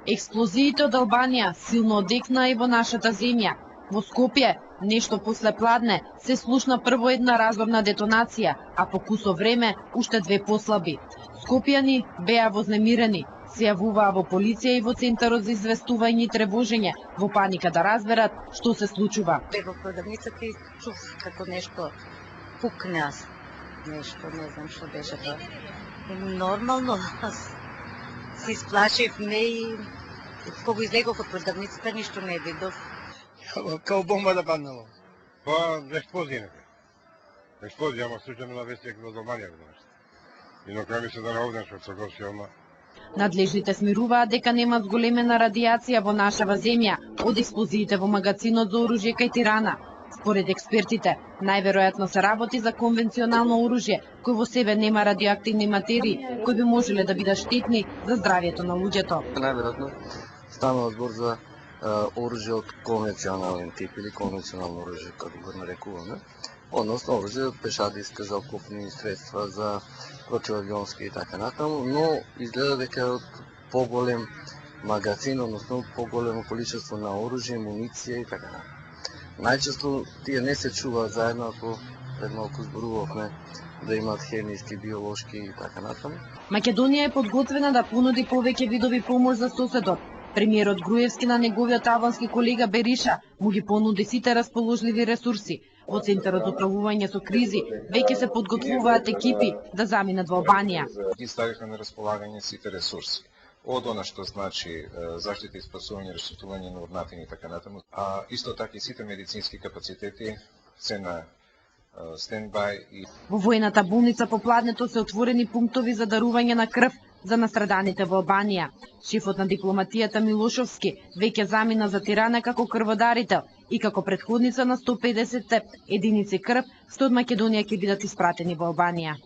Експлозиите од Албанија силно одекнаа и во нашата земја. Во Скопје, нешто после пладне, се слушна прво една разорна детонација, а по кусо време уште две послаби. Скопјани беа вознемирени, се јавуваа во полиција и во Центарот за известување и тревожење, во паника да разберат што се случува. Во продавницата и чув како нешто пукна, нешто, не знам што беше тоа. Нормално, се исплашивме и кога излегов од продавницата ништо не видов. Као бомба да паднало. Па, експлозија нека. Експлозија, ама случајно на вестија во Албанија, знаеш. И на крај ми се да не овден што согласи, ама. Надлежните смируваат дека нема зголемена радиација во нашава земја од експлозиите во магазинот за оружје кај Тирана. Според експертите, најверојатно се работи за конвенционално оружје, кој во себе нема радиоактивни материи, кои би можеле да бидат штетни за здравјето на луѓето. Најверојатно станува збор за оружје од конвенционален тип или конвенционално оружје, како го нарекуваме. Односно оружје пешадиска за окопни средства, за противавионски и така натаму, но изгледа дека од поголем магазин, односно поголемо количество на оружје, муниција и така натаму. Најчесто тие не се чуваат заедно, ако пред малку зборувавме да имаат хемиски, биолошки и така натаму. Македонија е подготвена да понуди повеќе видови помош за соседот. Премиерот Груевски на неговиот албански колега Бериша му ги понуди сите расположливи ресурси. Во Центарот за управување со кризи веќе се подготвуваат екипи да заминат во Албанија. Ги ставивме на располагање сите ресурси. Од она што значи заштита и спасување, рештитување на орнатини и така натаму, а исто така и сите медицински капацитети се на стендбај и во војната болница по пладнето се отворени пунктови за дарување на крв за настраданите во Албанија. Шефот на дипломатијата Милошовски веќе замина за Тирана како крводарител и како претходница на 150 единици крв што од Македонија ќе бидат испратени во Албанија.